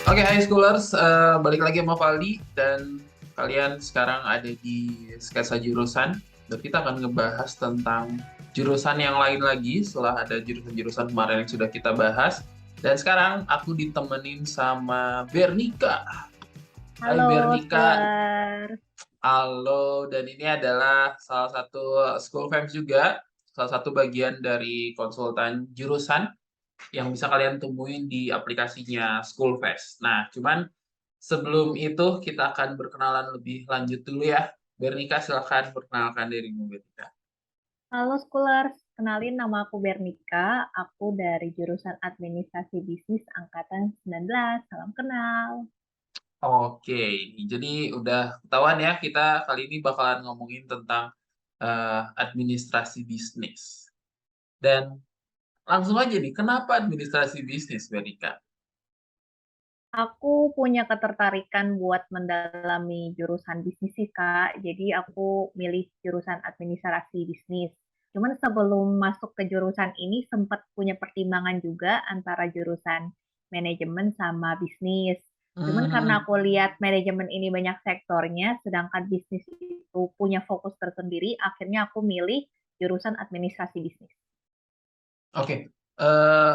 Oke, high schoolers, balik lagi sama Valdi dan kalian sekarang ada di sketsa jurusan dan kita akan ngebahas tentang jurusan yang lain lagi setelah ada jurusan-jurusan kemarin yang sudah kita bahas. Dan sekarang aku ditemenin sama Bernika. Hai Halo, Bernika, Scholar. halo. Dan ini adalah salah satu school fams juga, salah satu bagian dari konsultan jurusan yang bisa kalian temuin di aplikasinya Schoolfest. Nah, cuman sebelum itu kita akan berkenalan lebih lanjut dulu ya. Bernika, silahkan perkenalkan dirimu, Bernika. Halo, Scholar. Kenalin nama aku Bernika. Aku dari jurusan Administrasi Bisnis Angkatan 19. Salam kenal. Oke, jadi udah ketahuan ya, kita kali ini bakalan ngomongin tentang administrasi bisnis. Dan langsung aja nih, kenapa administrasi bisnis, Bernika? Aku punya ketertarikan buat mendalami jurusan bisnis sih, Kak. Jadi aku milih jurusan Administrasi Bisnis. Cuman sebelum masuk ke jurusan ini sempat punya pertimbangan juga antara jurusan manajemen sama bisnis. Cuman karena Hmm, aku lihat manajemen ini banyak sektornya, sedangkan bisnis itu punya fokus tersendiri, akhirnya aku milih jurusan administrasi bisnis. oke. Eh,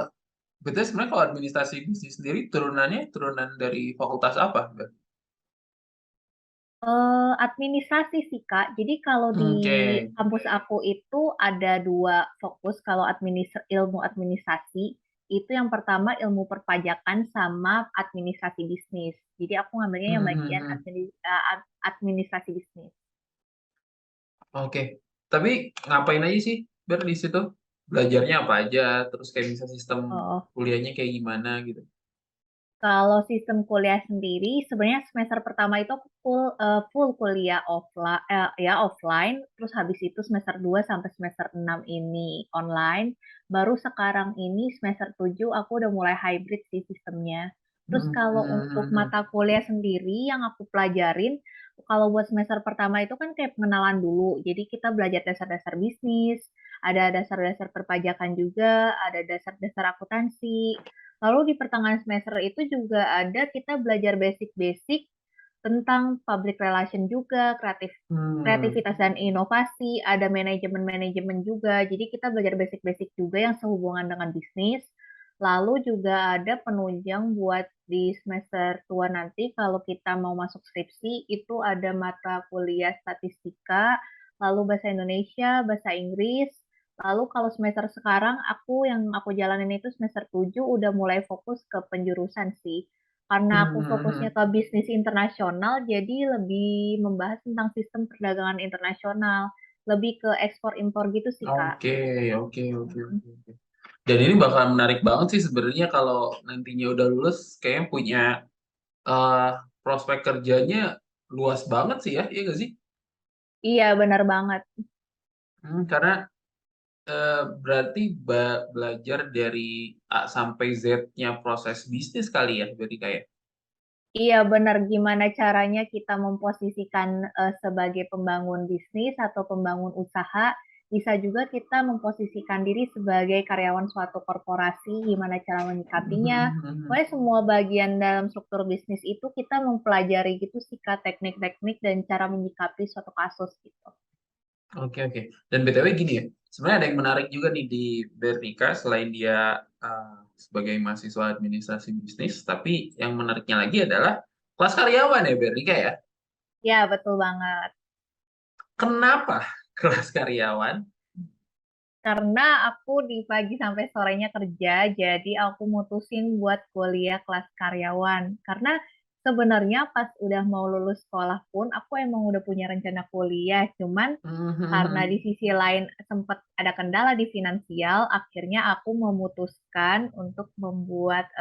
Betul, sebenarnya kalau administrasi bisnis sendiri turunannya turunan dari fakultas apa, Mbak? Administrasi sih, Kak. Jadi kalau di Oke. kampus aku itu ada dua fokus. Kalau ilmu administrasi, itu yang pertama ilmu perpajakan sama administrasi bisnis. Jadi aku ngambilnya yang bagian Hmm. administrasi bisnis. Oke. Tapi ngapain aja sih Ber di situ? Belajarnya apa aja? Terus kayak bisa sistem Oh, kuliahnya kayak gimana gitu? kalau sistem kuliah sendiri, sebenarnya semester pertama itu aku full kuliah offline, terus habis itu semester 2 sampai semester 6 ini online. Baru sekarang ini semester 7 aku udah mulai hybrid sih sistemnya. Terus kalau untuk Hmm. mata kuliah sendiri yang aku pelajarin, kalau buat semester pertama itu kan kayak pengenalan dulu. Jadi kita belajar dasar-dasar bisnis, ada dasar-dasar perpajakan juga, ada dasar-dasar akuntansi. Lalu di pertengahan semester itu juga ada kita belajar basic-basic tentang public relation juga, Hmm. kreativitas dan inovasi, ada manajemen-manajemen juga. Jadi kita belajar basic-basic juga yang sehubungan dengan bisnis. Lalu juga ada penunjang buat di semester tua nanti kalau kita mau masuk skripsi itu ada mata kuliah statistika, lalu bahasa Indonesia, bahasa Inggris. Lalu kalau semester sekarang aku jalanin itu semester 7 udah mulai fokus ke penjurusan sih. Karena aku fokusnya Hmm. ke bisnis internasional, jadi lebih membahas tentang sistem perdagangan internasional. Lebih ke ekspor impor gitu sih, Kak. Oke, oke, oke, oke, oke. Dan ini bakal menarik banget sih sebenarnya kalau nantinya udah lulus, kayaknya punya eh, prospek kerjanya luas banget sih ya, iya nggak sih? Iya, benar banget. Karena berarti belajar dari A sampai Z-nya proses bisnis kali ya, berarti kayak. Iya, benar. Gimana caranya kita memposisikan sebagai pembangun bisnis atau pembangun usaha, bisa juga kita memposisikan diri sebagai karyawan suatu korporasi, gimana cara menyikapinya. Pokoknya semua bagian dalam struktur bisnis itu kita mempelajari gitu sih, Kak, teknik-teknik dan cara menyikapi suatu kasus gitu. Oke, oke. Dan BTW gini ya, sebenarnya ada yang menarik juga nih di Bernika selain dia sebagai mahasiswa administrasi bisnis, tapi yang menariknya lagi adalah kelas karyawan ya Bernika ya. Ya, betul banget. Kenapa kelas karyawan? Karena aku di pagi sampai sorenya kerja, jadi aku mutusin buat kuliah kelas karyawan. Karena sebenarnya pas udah mau lulus sekolah pun, aku emang udah punya rencana kuliah. Cuman karena di Mhm. sisi lain sempat ada kendala di finansial, akhirnya aku memutuskan untuk membuat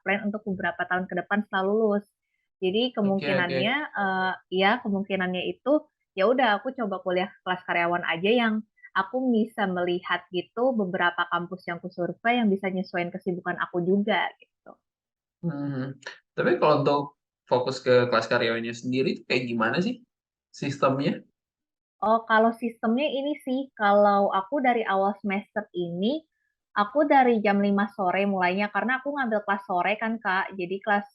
plan untuk beberapa tahun ke depan setelah lulus. Jadi Oke, kemungkinannya, oke. ya kemungkinannya itu ya udah aku coba kuliah kelas karyawan aja yang aku bisa melihat gitu beberapa kampus yang kusurvei yang bisa nyesuaiin kesibukan aku juga gitu. Mhm. Tapi kalau untuk fokus ke kelas karyawannya sendiri itu kayak gimana sih sistemnya? Oh, kalau sistemnya ini sih, kalau aku dari awal semester ini, Aku dari jam 5 sore mulainya karena aku ngambil kelas sore kan Kak. Jadi kelas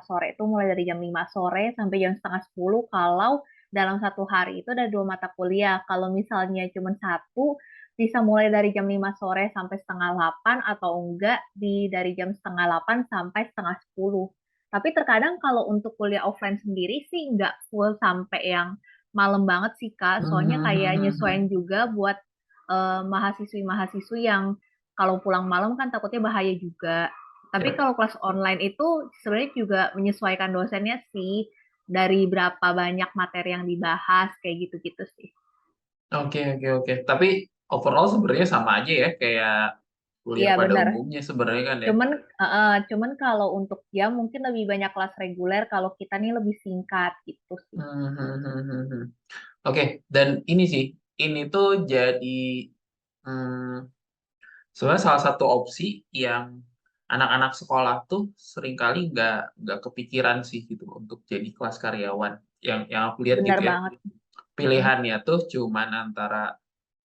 sore itu mulai dari jam 5 sore sampai jam setengah 10 kalau dalam satu hari itu ada 2 mata kuliah. Kalau misalnya cuma satu bisa mulai dari jam 5 sore sampai setengah 8 atau enggak dari jam setengah 8 sampai setengah 10. Tapi terkadang kalau untuk kuliah offline sendiri sih nggak full sampai yang malam banget sih Kak. Soalnya kayak nyesuaiin juga buat mahasiswi-mahasiswi yang kalau pulang malam kan takutnya bahaya juga. Tapi Ya. kalau kelas online itu sebenarnya juga menyesuaikan dosennya sih dari berapa banyak materi yang dibahas kayak gitu-gitu sih. Oke, oke, oke. Tapi overall sebenarnya sama aja ya, kayak Iya kuliah pada benar. umumnya sebenarnya kan ya. Cuman kalau untuk jam mungkin lebih banyak kelas reguler, kalau kita nih lebih singkat gitu sih. Hmm, hmm, hmm, hmm, hmm. Oke, dan ini sih, ini tuh jadi hmm, sebenarnya salah satu opsi yang anak-anak sekolah tuh seringkali nggak kepikiran sih gitu untuk jadi kelas karyawan. Yang aku lihat Benar gitu ya, banget. Mm-mm. pilihannya tuh cuman antara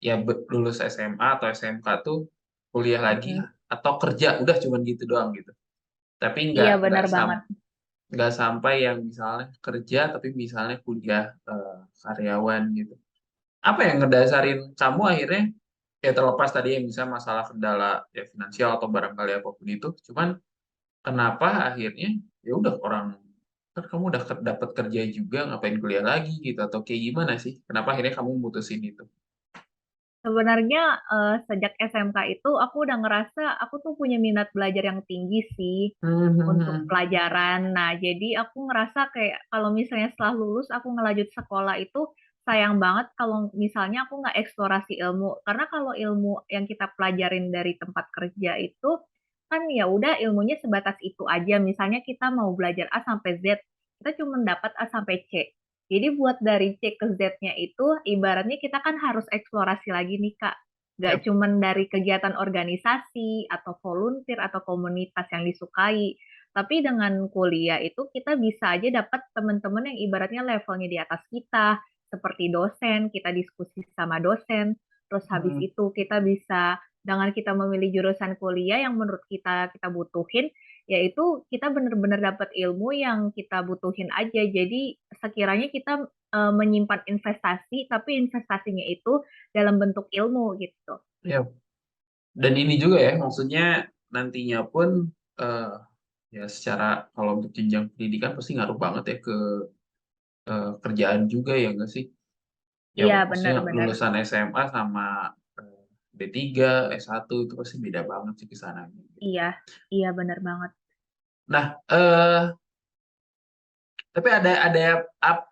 ya lulus SMA atau SMK tuh kuliah lagi Mm-mm. atau kerja, udah cuman gitu doang gitu. Tapi Iya benar banget. nggak sampai yang misalnya kerja tapi misalnya kuliah karyawan gitu. Apa yang ngedasarin kamu akhirnya, ya terlepas tadi yang misalnya masalah kendala ya finansial atau barangkali apapun itu, cuman kenapa akhirnya ya udah orang kan kamu udah dapat kerja juga, ngapain kuliah lagi gitu, atau kayak gimana sih, kenapa akhirnya kamu mutusin itu? Sebenarnya sejak SMK itu aku udah ngerasa aku tuh punya minat belajar yang tinggi sih Hmm, hmm, untuk hmm. pelajaran. Nah, jadi aku ngerasa kayak kalau misalnya setelah lulus aku ngelanjut sekolah itu sayang banget kalau misalnya aku nggak eksplorasi ilmu. Karena kalau ilmu yang kita pelajarin dari tempat kerja itu kan ya udah ilmunya sebatas itu aja. Misalnya kita mau belajar A sampai Z, kita cuma dapat A sampai C. Jadi buat dari C ke Z-nya itu ibaratnya kita kan harus eksplorasi lagi nih Kak. Gak Yap. cuman dari kegiatan organisasi atau volunteer atau komunitas yang disukai. Tapi dengan kuliah itu kita bisa aja dapat teman-teman yang ibaratnya levelnya di atas kita. Seperti dosen, kita diskusi sama dosen. Terus habis Hmm. itu kita bisa dengan kita memilih jurusan kuliah yang menurut kita kita butuhin, yaitu kita benar-benar dapat ilmu yang kita butuhin aja. Jadi sekiranya kita menyimpan investasi, tapi investasinya itu dalam bentuk ilmu gitu. Yap. Dan ini juga ya, maksudnya nantinya pun eh, ya secara kalau untuk jenjang pendidikan pasti ngaruh banget ya ke kerjaan juga ya nggak sih? Ya Iya, maksudnya benar-benar. lulusan SMA sama D3, S1 itu pasti beda banget sih ke sana. Iya, iya benar banget. Nah, tapi ap-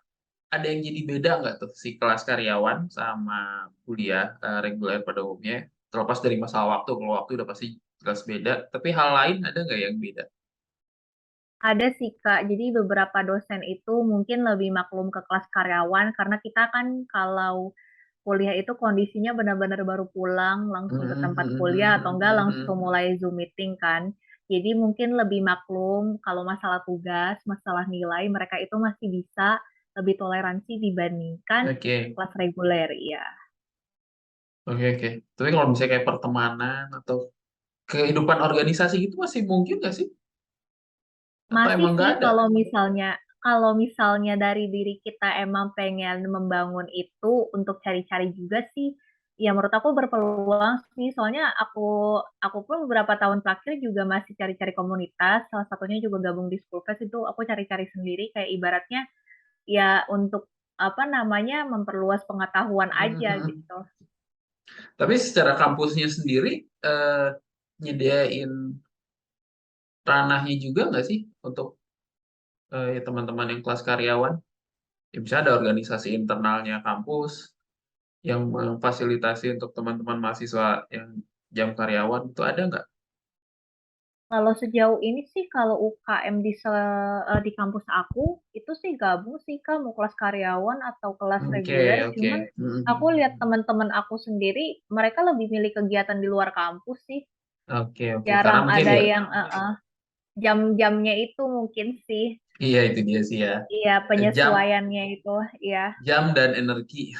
ada yang jadi beda nggak tuh si kelas karyawan sama kuliah reguler pada umumnya? Terlepas dari masalah waktu, kalau waktu udah pasti jelas beda. Tapi hal lain ada nggak yang beda? Ada sih Kak, jadi beberapa dosen itu mungkin lebih maklum ke kelas karyawan karena kita kan kalau kuliah itu kondisinya benar-benar baru pulang langsung ke tempat kuliah atau enggak langsung mulai Zoom meeting kan. Jadi mungkin lebih maklum kalau masalah tugas, masalah nilai mereka itu masih bisa lebih toleransi dibandingkan Oke, kelas reguler ya. oke, oke. Tapi kalau misalnya kayak pertemanan atau kehidupan organisasi gitu masih mungkin nggak sih? Atau Masih emang nggak sih ada? kalau misalnya dari diri kita emang pengen membangun itu untuk cari-cari juga sih, ya menurut aku berpeluang sih. Soalnya aku pun beberapa tahun terakhir juga masih cari-cari komunitas. Salah satunya juga gabung di School Fest itu aku cari-cari sendiri kayak ibaratnya ya untuk apa namanya memperluas pengetahuan aja gitu. Tapi secara kampusnya sendiri nyediain ranahnya juga nggak sih untuk ya teman-teman yang kelas karyawan? Ya, bisa ada organisasi internalnya kampus yang memfasilitasi untuk teman-teman mahasiswa yang jam karyawan itu ada nggak? Kalau sejauh ini sih kalau UKM di kampus aku itu sih gabung sih Kak mau kelas karyawan atau kelas Oke, reguler. oke. Cuman aku lihat Mhm. teman-teman aku sendiri mereka lebih milih kegiatan di luar kampus sih. Oke, oke. Karena Jarang mungkin ada ya, yang jam-jamnya itu mungkin sih. iya itu dia sih ya. Iya Jam, penyesuaiannya itu. Iya, jam dan energi.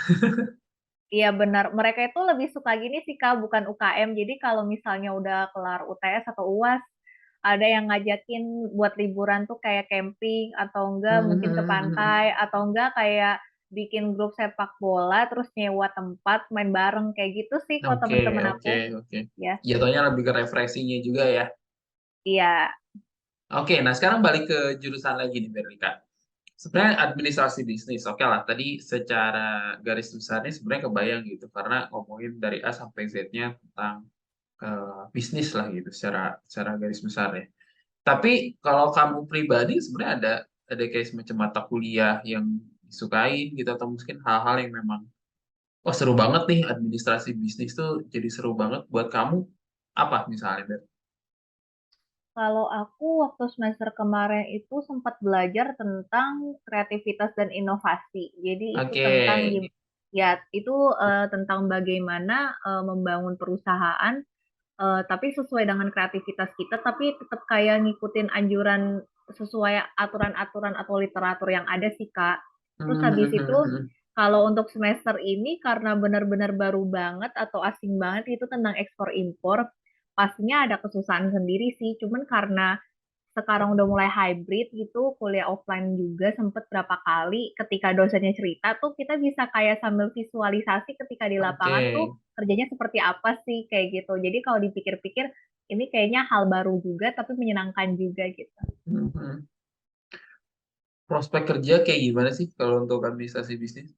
Iya benar, mereka itu lebih suka gini sih Kak, bukan UKM. Jadi kalau misalnya udah kelar UTS atau UAS, ada yang ngajakin buat liburan tuh kayak camping atau enggak mungkin ke pantai atau enggak kayak bikin grup sepak bola terus nyewa tempat main bareng kayak gitu sih kalau Oke, temen-temen aku oke, oke. ya. Jatuhnya lebih ke refreshingnya juga ya. Iya, Oke, nah sekarang balik ke jurusan lagi nih, Berlika. Sebenarnya administrasi bisnis, oke lah. Tadi secara garis besarnya sebenarnya kebayang gitu, karena ngomongin dari A sampai Z-nya tentang bisnis lah gitu, secara secara garis besar ya. Tapi kalau kamu pribadi sebenarnya ada kayak semacam mata kuliah yang disukain gitu, atau mungkin hal-hal yang memang, wah seru banget nih administrasi bisnis tuh jadi seru banget buat kamu. Apa misalnya, Ber? kalau aku waktu semester kemarin itu sempat belajar tentang kreativitas dan inovasi. Jadi itu Oke, tentang ya itu tentang bagaimana membangun perusahaan tapi sesuai dengan kreativitas kita, tapi tetap kayak ngikutin anjuran sesuai aturan-aturan atau literatur yang ada sih, Kak. Terus habis itu, kalau untuk semester ini karena benar-benar baru banget atau asing banget itu tentang ekspor impor, pastinya ada kesusahan sendiri sih. Cuman karena sekarang udah mulai hybrid gitu, kuliah offline juga sempet berapa kali ketika dosennya cerita tuh kita bisa kayak sambil visualisasi ketika di oke. lapangan tuh kerjanya seperti apa sih kayak gitu. Jadi kalau dipikir-pikir ini kayaknya hal baru juga tapi menyenangkan juga gitu. Mhm. Prospek kerja kayak gimana sih kalau untuk administrasi bisnis?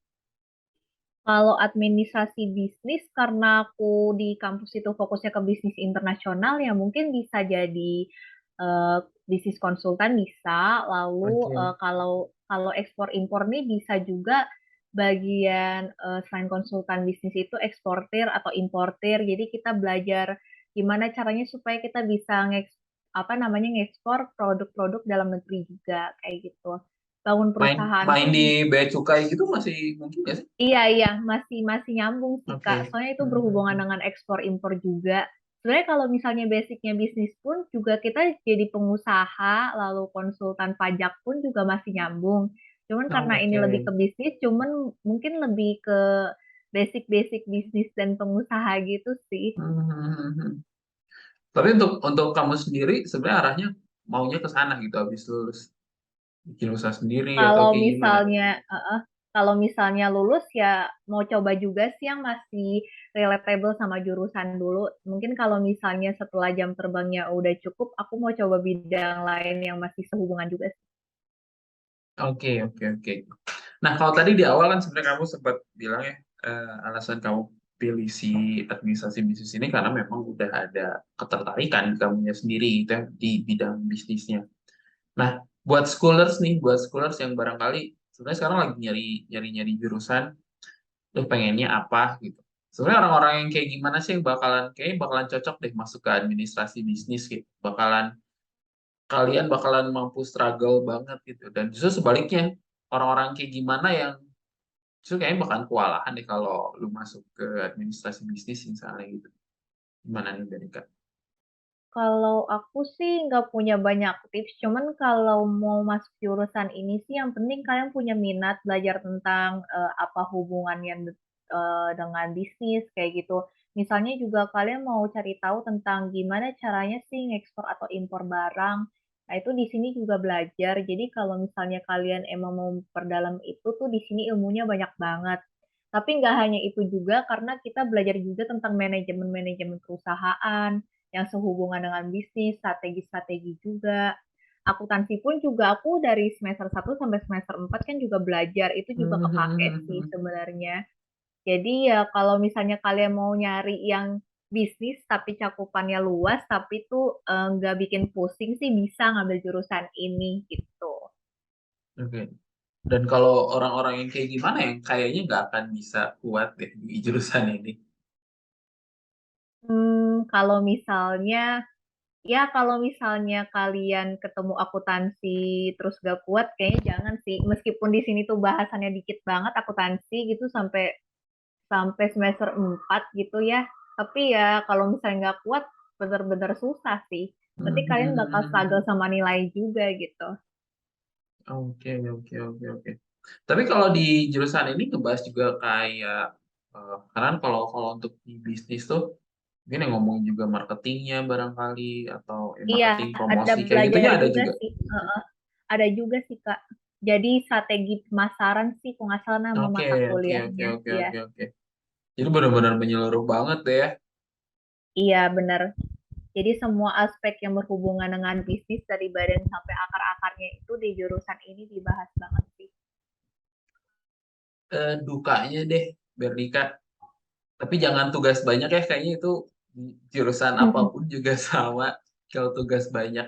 Kalau administrasi bisnis, karena aku di kampus itu fokusnya ke bisnis internasional, ya mungkin bisa jadi eh, bisnis konsultan bisa. Lalu Oke. kalau kalau ekspor impor nih bisa juga bagian selain konsultan bisnis itu eksportir atau importir. Jadi kita belajar gimana caranya supaya kita bisa apa namanya ngekspor produk-produk dalam negeri juga kayak gitu. Bangun Main perusahaan main pun di bisa. bea cukai gitu masih mungkin nggak sih? Iya, iya, masih masih nyambung sih, Kak. Oke. Soalnya itu berhubungan dengan ekspor impor juga. Sebenarnya kalau misalnya basicnya bisnis pun juga kita jadi pengusaha, lalu konsultan pajak pun juga masih nyambung. Cuman karena ini Oke. lebih ke bisnis, cuman mungkin lebih ke basic-basic bisnis dan pengusaha gitu sih. Mhm. Tapi untuk kamu sendiri sebenarnya arahnya maunya ke sana gitu habis lulus bikin usaha sendiri atau Kalau kayak gimana? misalnya, kalau misalnya lulus ya mau coba juga sih yang masih relatable sama jurusan dulu. Mungkin kalau misalnya setelah jam terbangnya udah cukup, aku mau coba bidang lain yang masih sehubungan juga sih. Oke, oke, oke. Nah, kalau tadi di awal kan sebenarnya kamu sempat bilang ya, alasan kamu pilih si administrasi bisnis ini karena memang udah ada ketertarikan kamunya sendiri gitu ya, di bidang bisnisnya. Nah, buat schoolers nih, buat schoolers yang barangkali sebenarnya sekarang lagi nyari jurusan, tuh pengennya apa gitu. Sebenarnya orang-orang yang kayak gimana sih yang bakalan cocok deh masuk ke administrasi bisnis gitu. Kalian bakalan mampu struggle banget gitu. Dan justru sebaliknya, orang-orang kayak gimana yang justru kayaknya bakalan kewalahan deh kalau lu masuk ke administrasi bisnis misalnya gitu. Gimana nih dari Kak? Kalau aku sih nggak punya banyak tips, cuman kalau mau masuk jurusan ini sih yang penting kalian punya minat belajar tentang apa hubungannya dengan bisnis kayak gitu. Misalnya juga kalian mau cari tahu tentang gimana caranya sih ngekspor atau impor barang. Nah, itu di sini juga belajar. Jadi kalau misalnya kalian emang mau perdalam itu tuh di sini ilmunya banyak banget. Tapi nggak hanya itu juga karena kita belajar juga tentang manajemen-manajemen perusahaan yang sehubungan dengan bisnis, strategi-strategi juga. Akuntansi pun juga aku dari semester 1 sampai semester 4 kan juga belajar, itu juga kepake sih sebenarnya. Jadi ya kalau misalnya kalian mau nyari yang bisnis tapi cakupannya luas, tapi tuh nggak bikin pusing sih bisa ngambil jurusan ini gitu. Oke. Dan kalau orang-orang yang kayak gimana yang kayaknya nggak akan bisa kuat deh di jurusan ini. Kalau misalnya ya, kalau misalnya kalian ketemu akuntansi terus gak kuat, kayaknya jangan sih. Meskipun di sini tuh bahasannya dikit banget akuntansi gitu sampai sampai semester 4 gitu ya. Tapi ya kalau misalnya nggak kuat, bener-bener susah sih. Nanti kalian bakal struggle sama nilai juga gitu. Oke, oke, oke, oke. Tapi kalau di jurusan ini ngebahas juga kayak Karena kan kalau untuk di bisnis tuh mungkin yang ngomongin juga marketingnya barangkali atau Iya, marketing ada promosi kayak belajar gitunya ada juga juga. sih. Heeh. Ada juga sih, Kak. Jadi strategi pemasaran sih, kalau nggak salah nama Oke, mata oke, oke, kuliahnya. oke, Iya, oke, oke. Jadi benar-benar menyeluruh banget deh ya. iya benar. Jadi semua aspek yang berhubungan dengan bisnis dari badan sampai akar-akarnya itu di jurusan ini dibahas banget sih. Dukanya deh, Bernika. Tapi jangan tugas banyak ya, kayaknya itu di jurusan apapun juga sama. Kalau tugas banyak,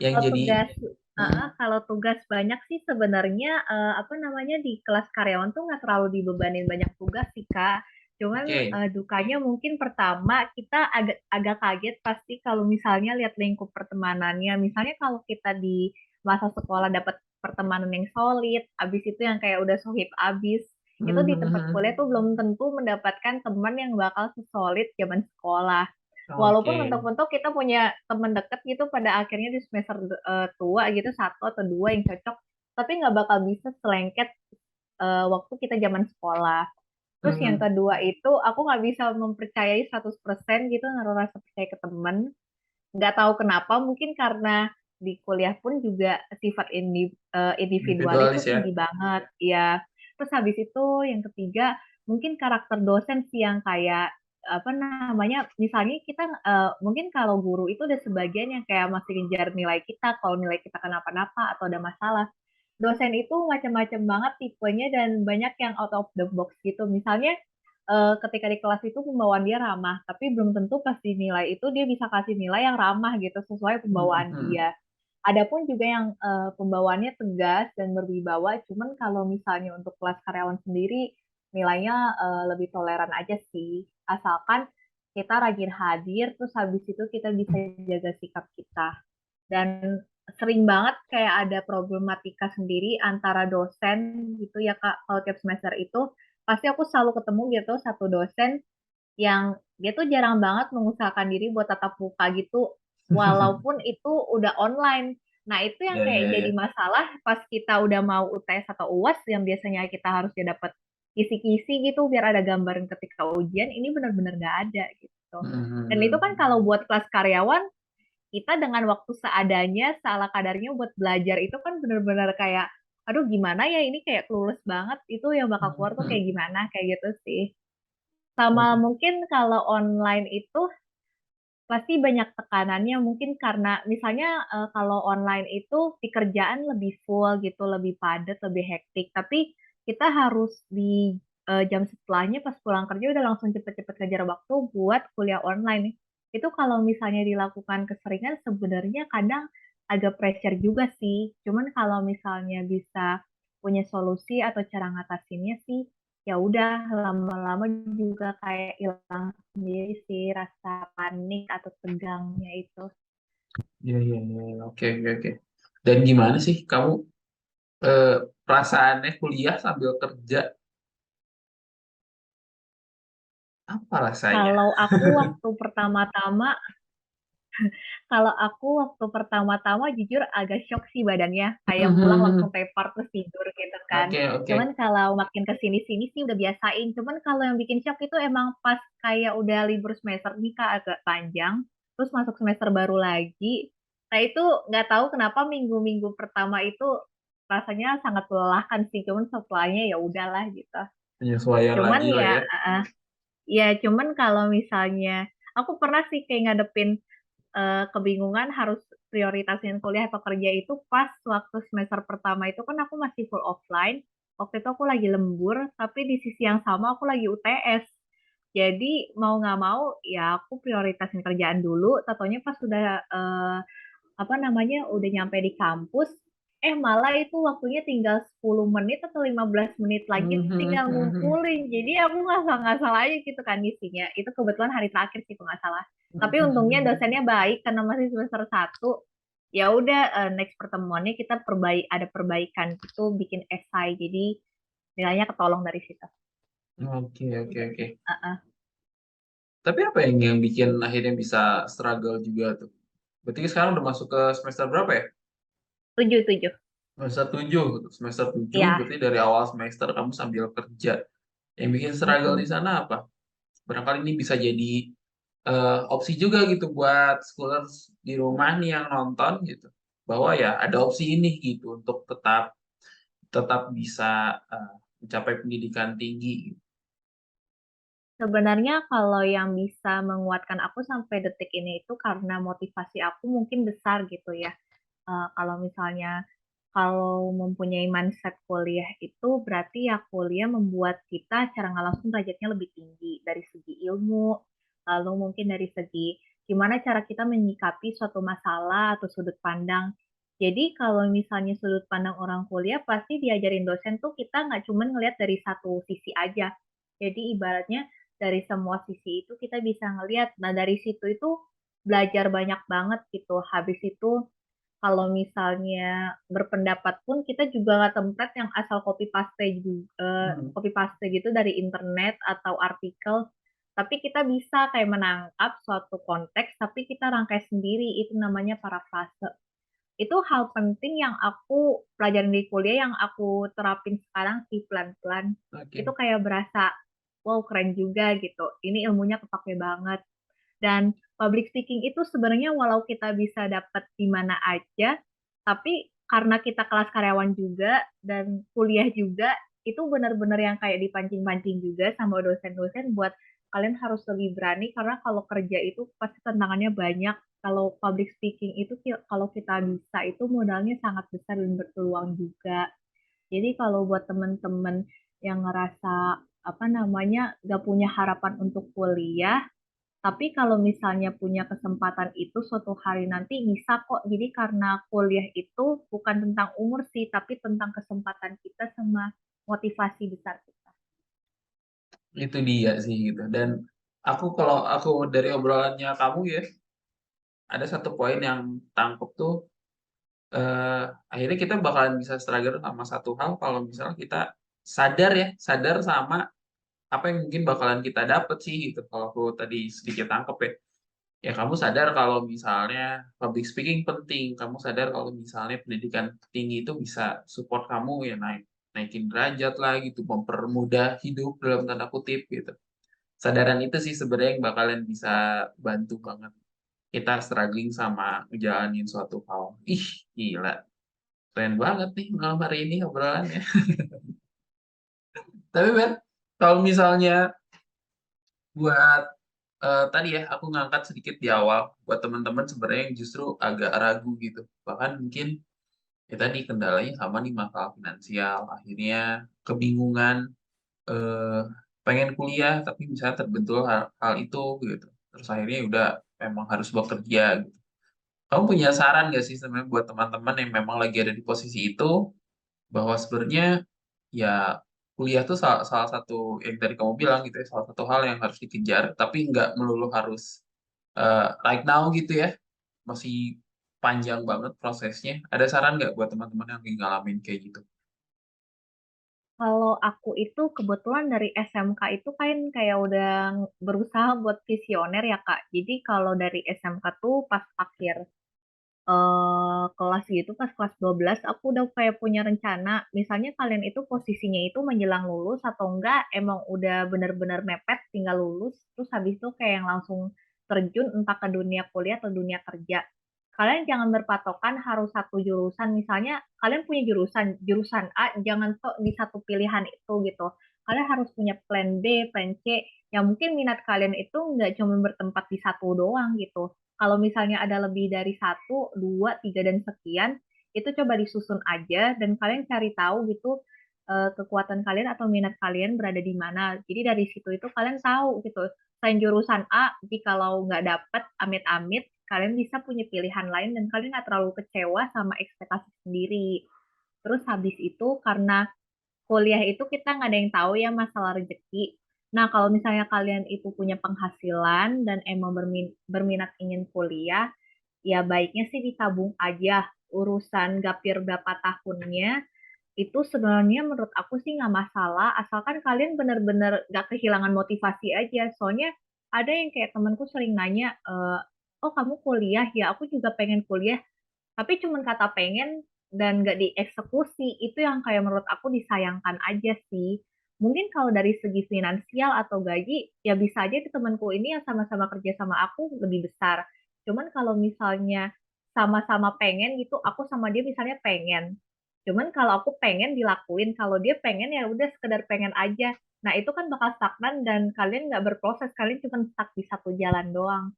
yang Kalau jadi, tugas, hmm, kalau tugas banyak sih sebenarnya apa namanya di kelas karyawan tuh nggak terlalu dibebanin banyak tugas sih Kak. Cuman oke, dukanya mungkin pertama kita agak agak kaget pasti kalau misalnya lihat lingkup pertemanannya. Misalnya kalau kita di masa sekolah dapat pertemanan yang solid, abis itu yang kayak udah sohib abis, itu di tempat kuliah tuh belum tentu mendapatkan teman yang bakal sesolid zaman sekolah. oke, Walaupun mentok-mentok kita punya teman deket gitu pada akhirnya di semester tua gitu satu atau dua yang cocok, tapi nggak bakal bisa selengket waktu kita zaman sekolah. Terus yang hmm, kedua itu aku nggak bisa mempercayai 100% gitu naruh rasa percaya ke temen. Nggak tahu kenapa, mungkin karena di kuliah pun juga sifat individualis individualis tuh ya. tinggi banget ya. Terus habis itu yang ketiga mungkin karakter dosen sih yang kayak apa namanya, misalnya kita mungkin kalau guru itu ada sebagian yang kayak masih ngejar nilai kita kalau nilai kita kenapa-napa atau ada masalah. Dosen itu macam-macam banget tipenya dan banyak yang out of the box gitu. Misalnya ketika di kelas itu pembawaan dia ramah, tapi belum tentu pas dinilai itu dia bisa kasih nilai yang ramah gitu sesuai Hmm, pembawaan hmm. dia. Adapun juga yang pembawaannya tegas dan berwibawa, cuman kalau misalnya untuk kelas karyawan sendiri nilainya lebih toleran aja sih, asalkan kita rajin hadir, terus habis itu kita bisa jaga sikap kita. Dan sering banget kayak ada problematika sendiri antara dosen gitu ya Kak, kalau tiap semester itu pasti aku selalu ketemu gitu satu dosen yang dia tuh jarang banget mengusahakan diri buat tatap muka gitu, walaupun itu udah online. Nah, itu yang Ya, kayak ya, jadi ya. masalah pas kita udah mau UTS atau UAS yang biasanya kita harusnya dapat kisi-kisi gitu biar ada gambaran ketika ujian, ini benar-benar nggak ada gitu. Hmm, hmm, Dan itu hmm. kan kalau buat kelas karyawan, kita dengan waktu seadanya, seala kadarnya buat belajar itu kan benar-benar kayak, aduh gimana ya ini kayak clueless banget, itu yang bakal Hmm, keluar tuh kayak hmm. gimana, kayak gitu sih. Sama Oke. mungkin kalau online itu pasti banyak tekanannya mungkin karena misalnya kalau online itu pekerjaan lebih full gitu, lebih padat, lebih hektik. Tapi kita harus di jam setelahnya pas pulang kerja udah langsung cepet-cepet kejar waktu buat kuliah online. Itu kalau misalnya dilakukan keseringan sebenarnya kadang agak pressure juga sih. Cuman kalau misalnya bisa punya solusi atau cara ngatasinnya sih, ya udah lama-lama juga kayak hilang sendiri sih rasa panik atau tegangnya itu. Ya, ya, ya, ya. Oke, oke, oke. Dan gimana sih kamu eh, perasaannya kuliah sambil kerja? Apa rasanya? Kalau aku waktu pertama-tama, kalau aku waktu pertama-tama jujur agak shock sih badannya, kayak pulang langsung tepar terus tidur gitu kan. Oke, oke. Cuman kalau makin ke sini-sini sih udah biasain. Cuman kalau yang bikin shock itu emang pas kayak udah libur semester nih Kak agak panjang, terus masuk semester baru lagi. Nah itu nggak tahu kenapa minggu-minggu pertama itu rasanya sangat melelahkan sih. Cuman setelahnya ya udahlah gitu. Penyesuaian Cuman lagi lah ya ya. ya cuman kalau misalnya aku pernah sih kayak ngadepin kebingungan harus prioritasin kuliah atau kerja itu pas waktu semester pertama itu kan aku masih full offline. Waktu itu aku lagi lembur, tapi di sisi yang sama aku lagi UTS. Jadi mau nggak mau ya aku prioritasin kerjaan dulu. Tatonya pas sudah apa namanya udah nyampe di kampus, malah itu waktunya tinggal 10 menit atau 15 menit lagi tinggal ngumpulin. Jadi aku ngasal-ngasal aja gitu kan isinya. Itu kebetulan hari terakhir sih kalau nggak salah. Tapi untungnya dosennya baik karena masih semester satu. Ya udah next pertemuannya kita ada perbaikan gitu bikin esai. Jadi nilainya ketolong dari situ. Oke, oke, Gitu oke. sih. Tapi apa yang bikin akhirnya bisa struggle juga tuh? Berarti sekarang udah masuk ke semester berapa ya? Tujuh, tujuh. Semester 7. Semester 7 Ya, berarti dari awal semester kamu sambil kerja. Yang bikin struggle di Mm-mm. sana apa? Barangkali ini bisa jadi opsi juga gitu buat schoolers di rumah nih yang nonton gitu. Bahwa ya ada opsi ini gitu untuk tetap tetap bisa mencapai pendidikan tinggi gitu. Sebenarnya kalau yang bisa menguatkan aku sampai detik ini itu karena motivasi aku mungkin besar gitu ya. Kalau misalnya kalau mempunyai mindset kuliah itu berarti ya kuliah membuat kita secara nggak langsung derajatnya lebih tinggi dari segi ilmu, lalu mungkin dari segi gimana cara kita menyikapi suatu masalah atau sudut pandang. Jadi kalau misalnya sudut pandang orang kuliah pasti diajarin dosen tuh kita nggak cuma ngelihat dari satu sisi aja. Jadi ibaratnya dari semua sisi itu kita bisa ngelihat. Nah dari situ itu belajar banyak banget gitu. Habis itu kalau misalnya berpendapat pun kita juga nggak template yang asal Hmm. copy paste gitu dari internet atau artikel, tapi kita bisa kayak menangkap suatu konteks tapi kita rangkai sendiri, itu namanya parafrase. Itu hal penting yang aku pelajarin di kuliah yang aku terapin sekarang sih pelan-pelan. Itu Oke. kayak berasa wow keren juga gitu, ini ilmunya kepake banget. Dan public speaking itu sebenarnya walau kita bisa dapat di mana aja, tapi karena kita kelas karyawan juga dan kuliah juga, itu benar-benar yang kayak dipancing-pancing juga sama dosen-dosen buat kalian harus lebih berani karena kalau kerja itu pasti tantangannya banyak. Kalau public speaking itu kalau kita bisa itu modalnya sangat besar dan berpeluang juga. Jadi kalau buat teman-teman yang ngerasa apa namanya gak punya harapan untuk kuliah, tapi kalau misalnya punya kesempatan itu suatu hari nanti bisa kok. Jadi karena kuliah itu bukan tentang umur sih, tapi tentang kesempatan kita sama motivasi besar kita. Itu dia sih gitu. Dan kalau aku dari obrolannya kamu ya, ada satu poin yang tangkep tuh eh, akhirnya kita bakalan bisa struggle sama satu hal kalau misalnya kita sadar sama apa yang mungkin bakalan kita dapet sih gitu. Kalau aku tadi sedikit tangkep ya. Ya kamu sadar kalau misalnya public speaking penting, kamu sadar kalau misalnya pendidikan tinggi itu bisa support kamu ya naikin derajat lah gitu, mempermudah hidup dalam tanda kutip gitu. Sadaran itu sih sebenarnya yang bakalan bisa bantu banget kita struggling sama ngejalanin suatu hal. Ih, gila. Keren banget nih malam hari ini obrolannya. Tapi Ben, kalau misalnya buat tadi ya aku ngangkat sedikit di awal buat teman-teman sebenarnya yang justru agak ragu gitu. Bahkan mungkin ya tadi kendalanya sama nih masalah finansial, akhirnya kebingungan eh, pengen kuliah tapi misalnya terbentur hal itu gitu. Terus akhirnya ya udah memang harus bekerja gitu. Kamu punya saran gak sih sebenarnya buat teman-teman yang memang lagi ada di posisi itu bahwa sebenarnya ya kuliah tuh salah satu yang tadi kamu bilang gitu ya, salah satu hal yang harus dikejar, tapi nggak melulu harus right now gitu ya, masih panjang banget prosesnya. Ada saran nggak buat teman-teman yang lagi ngalamin kayak gitu? Kalau aku itu kebetulan dari SMK itu kan kayak udah berusaha buat visioner ya Kak. Jadi kalau dari SMK tuh pas akhir kelas gitu, pas kelas 12 aku udah kayak punya rencana. Misalnya kalian itu posisinya itu menjelang lulus atau enggak emang udah benar-benar mepet tinggal lulus, terus habis itu kayak yang langsung terjun entah ke dunia kuliah atau dunia kerja. Kalian jangan berpatokan harus satu jurusan. Misalnya kalian punya jurusan jurusan A, jangan tok di satu pilihan itu gitu. Kalian harus punya plan B, plan C. Yang mungkin minat kalian itu nggak cuma bertempat di satu doang gitu. Kalau misalnya ada lebih dari satu, dua, tiga, dan sekian, itu coba disusun aja dan kalian cari tahu gitu kekuatan kalian atau minat kalian berada di mana. Jadi dari situ itu kalian tahu gitu. Selain jurusan A, jikalau nggak dapet, amit-amit, kalian bisa punya pilihan lain dan kalian nggak terlalu kecewa sama ekspektasi sendiri. Terus habis itu karena kuliah itu kita nggak ada yang tahu ya masalah rezeki. Nah, kalau misalnya kalian itu punya penghasilan dan emang berminat ingin kuliah, ya baiknya sih ditabung aja. Urusan gapir berapa tahunnya, itu sebenarnya menurut aku sih nggak masalah, asalkan kalian benar-benar nggak kehilangan motivasi aja. Soalnya ada yang kayak temanku sering nanya, oh kamu kuliah ya, aku juga pengen kuliah tapi cuman kata pengen dan gak dieksekusi itu yang kayak menurut aku disayangkan aja sih. Mungkin kalau dari segi finansial atau gaji, ya bisa aja itu temanku ini yang sama-sama kerja sama aku lebih besar. Cuman kalau misalnya sama-sama pengen gitu, aku sama dia misalnya pengen. Cuman kalau aku pengen dilakuin, kalau dia pengen ya udah sekedar pengen aja. Nah itu kan bakal stagnan dan kalian nggak berproses, kalian cuma stuck di satu jalan doang.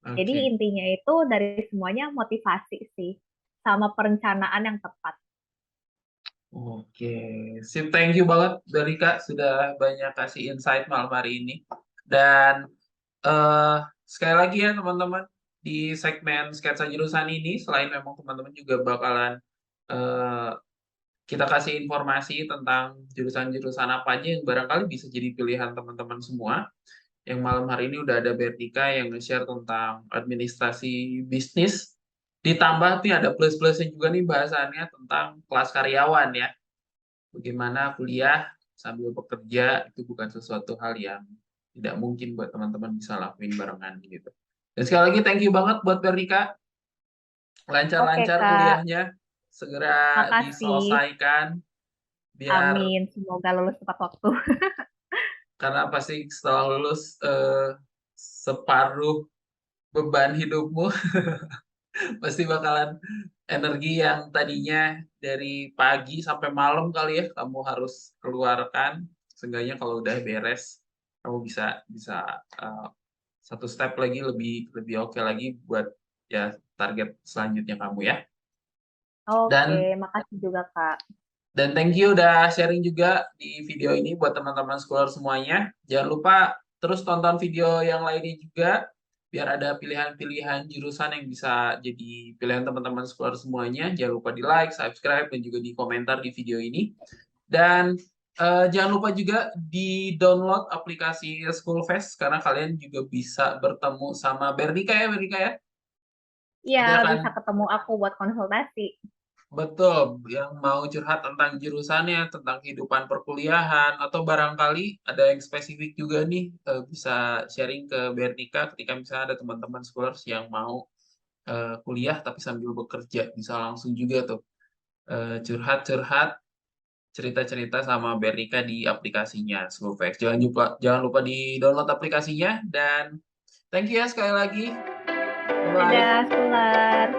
Jadi Oke. intinya itu dari semuanya motivasi sih, sama perencanaan yang tepat. Oke, sip. Thank you banget dari Kak sudah banyak kasih insight malam hari ini. Dan sekali lagi ya teman-teman, di segmen sketsa jurusan ini, selain memang teman-teman juga bakalan eh, kita kasih informasi tentang jurusan-jurusan apa aja yang barangkali bisa jadi pilihan teman-teman semua. Yang malam hari ini udah ada Bertika yang nge-share tentang administrasi bisnis. Ditambah nih ada plus-plusnya juga nih bahasannya tentang kelas karyawan ya. Bagaimana kuliah sambil bekerja itu bukan sesuatu hal yang tidak mungkin buat teman-teman bisa lakuin barengan gitu. Dan sekali lagi thank you banget buat Bernika, Oke lancar-lancar Kak, kuliahnya, segera makasih. diselesaikan biar Amin, semoga lulus tepat waktu. karena pasti setelah lulus separuh beban hidupmu pasti bakalan energi yang tadinya dari pagi sampai malam kali ya kamu harus keluarkan. Seenggaknya kalau udah beres, kamu bisa bisa uh, satu step lagi lebih lebih oke lagi buat ya target selanjutnya kamu ya. Oke, Dan makasih juga Kak. thank you udah sharing juga di video ini buat teman-teman scholar semuanya. Jangan lupa terus tonton video yang lainnya juga biar ada pilihan-pilihan jurusan yang bisa jadi pilihan teman-teman scholar semuanya. Jangan lupa di like, subscribe, dan juga di komentar di video ini. Dan jangan lupa juga di download aplikasi Schoolfest karena kalian juga bisa bertemu sama Bernika ya, Bernika ya. Iya, Nanti akan bisa ketemu aku buat konsultasi. betul, yang mau curhat tentang jurusannya, tentang kehidupan perkuliahan, atau barangkali ada yang spesifik juga nih, bisa sharing ke Bernika ketika misalnya ada teman-teman scholars yang mau kuliah tapi sambil bekerja, bisa langsung juga tuh curhat-curhat, cerita-cerita sama Bernika di aplikasinya Schoolfax. Jangan lupa di download aplikasinya dan thank you ya sekali lagi. Bye. Dadah, Sular.